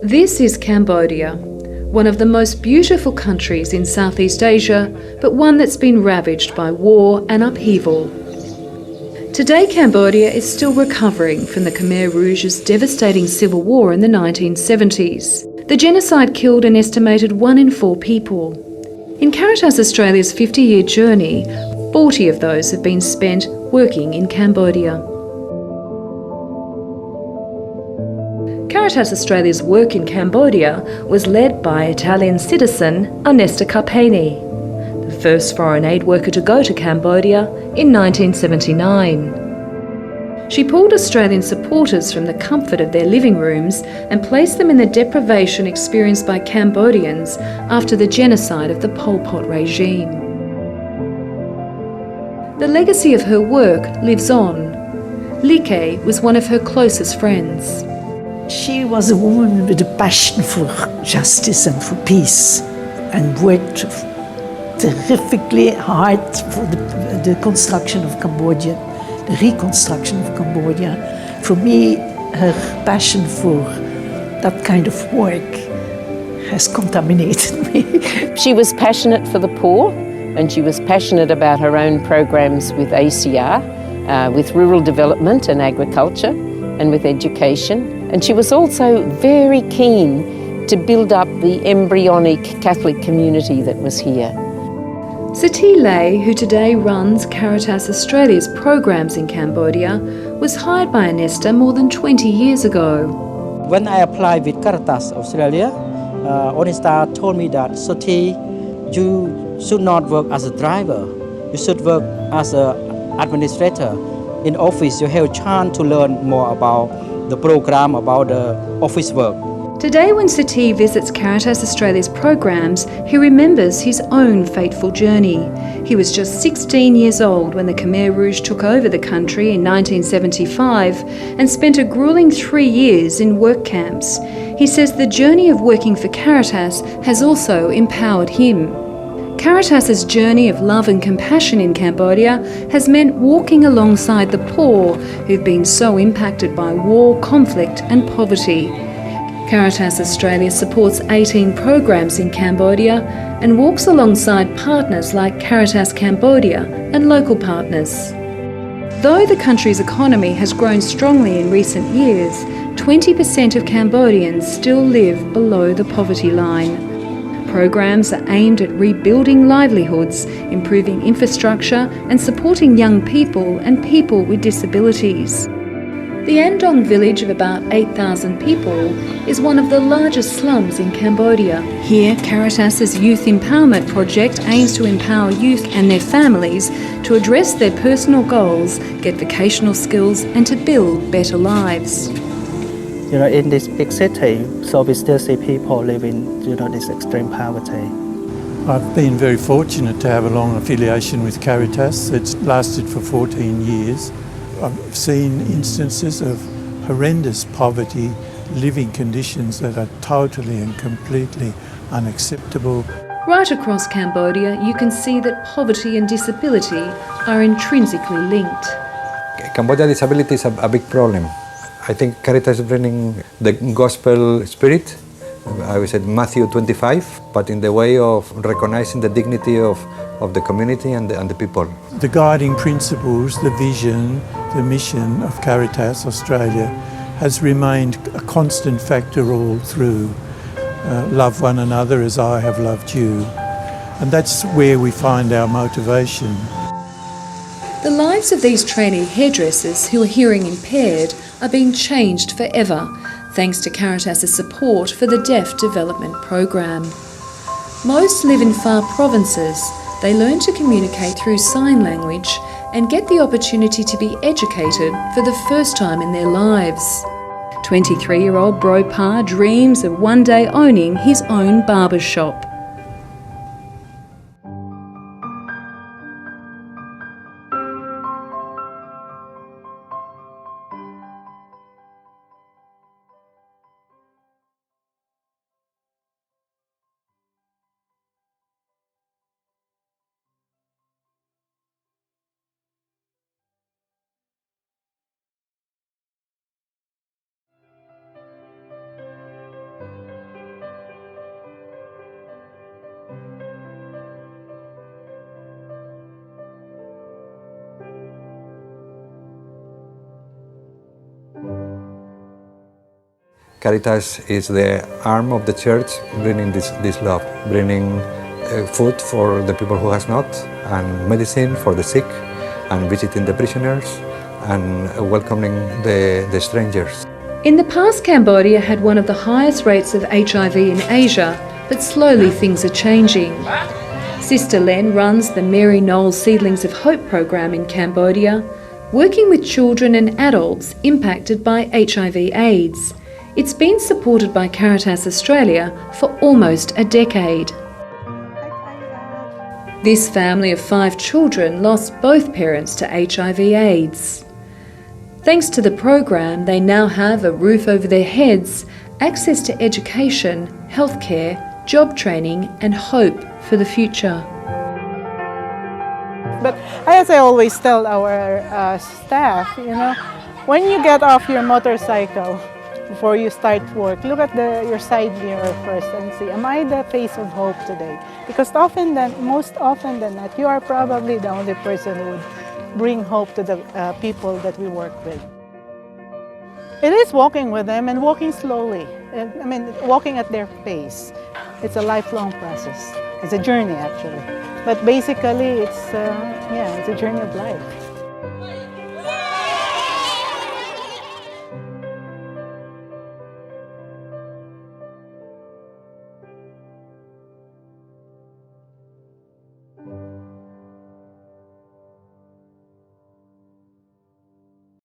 This is Cambodia, one of the most beautiful countries in Southeast Asia, but one that's been ravaged by war and upheaval. Today, Cambodia is still recovering from the Khmer Rouge's devastating civil war in the 1970s. The genocide killed an estimated 1 in 4 people. In Caritas Australia's 50-year journey, 40 of those have been spent working in Cambodia. Caritas Australia's work in Cambodia was led by Italian citizen Onesta Carpene, the first foreign aid worker to go to Cambodia in 1979. She pulled Australian supporters from the comfort of their living rooms and placed them in the deprivation experienced by Cambodians after the genocide of the Pol Pot regime. The legacy of her work lives on. Like was one of her closest friends. She was a woman with a passion for justice and for peace, and worked terrifically hard for the construction of Cambodia, the reconstruction of Cambodia. For me, her passion for that kind of work has contaminated me. She was passionate for the poor, and she was passionate about her own programs with ACR, with rural development and agriculture, and with education. And she was also very keen to build up the embryonic Catholic community that was here. Sati Lay, who today runs Caritas Australia's programs in Cambodia, was hired by Onesta more than 20 years ago. When I applied with Caritas Australia, Onesta told me that, Sati, you should not work as a driver. You should work as an administrator. In office, you have a chance to learn more about the program, about the office work. Today, when Sati visits Caritas Australia's programs, he remembers his own fateful journey. He was just 16 years old when the Khmer Rouge took over the country in 1975 and spent a grueling 3 years in work camps. He says the journey of working for Caritas has also empowered him. Caritas's journey of love and compassion in Cambodia has meant walking alongside the poor who've been so impacted by war, conflict and poverty. Caritas Australia supports 18 programs in Cambodia and walks alongside partners like Caritas Cambodia and local partners. Though the country's economy has grown strongly in recent years, 20% of Cambodians still live below the poverty line. Programs are aimed at rebuilding livelihoods, improving infrastructure and supporting young people and people with disabilities. The Andong village of about 8,000 people is one of the largest slums in Cambodia. Here, Caritas's Youth Empowerment Project aims to empower youth and their families to address their personal goals, get vocational skills and to build better lives. In this big city, so we still see people living, this extreme poverty. I've been very fortunate to have a long affiliation with Caritas. It's lasted for 14 years. I've seen instances of horrendous poverty, living conditions that are totally and completely unacceptable. Right across Cambodia, you can see that poverty and disability are intrinsically linked. Cambodia disability is a big problem. I think Caritas is bringing the gospel spirit, I would say Matthew 25, but in the way of recognizing the dignity of the community and the people. The guiding principles, the vision, the mission of Caritas Australia has remained a constant factor all through. Love one another as I have loved you. And that's where we find our motivation. The lives of these trainee hairdressers who are hearing impaired are being changed forever, thanks to Caritas's support for the Deaf Development Program. Most live in far provinces. They learn to communicate through sign language and get the opportunity to be educated for the first time in their lives. 23-year-old Bro Pa dreams of one day owning his own barber shop. Caritas is the arm of the church bringing this love, bringing food for the people who has not, and medicine for the sick, and visiting the prisoners, and welcoming the strangers. In the past, Cambodia had one of the highest rates of HIV in Asia, but slowly things are changing. Sister Len runs the Mary Knowles Seedlings of Hope program in Cambodia, working with children and adults impacted by HIV/AIDS. It's been supported by Caritas Australia for almost a decade. This family of 5 children lost both parents to HIV/AIDS. Thanks to the program, they now have a roof over their heads, access to education, healthcare, job training and hope for the future. But as I always tell our staff, when you get off your motorcycle before you start work, look at your side mirror first and see, am I the face of hope today? Because most often than not, you are probably the only person who would bring hope to the people that we work with. It is walking with them and walking slowly. Walking at their pace. It's a lifelong process. It's a journey, actually. But basically, it's a journey of life.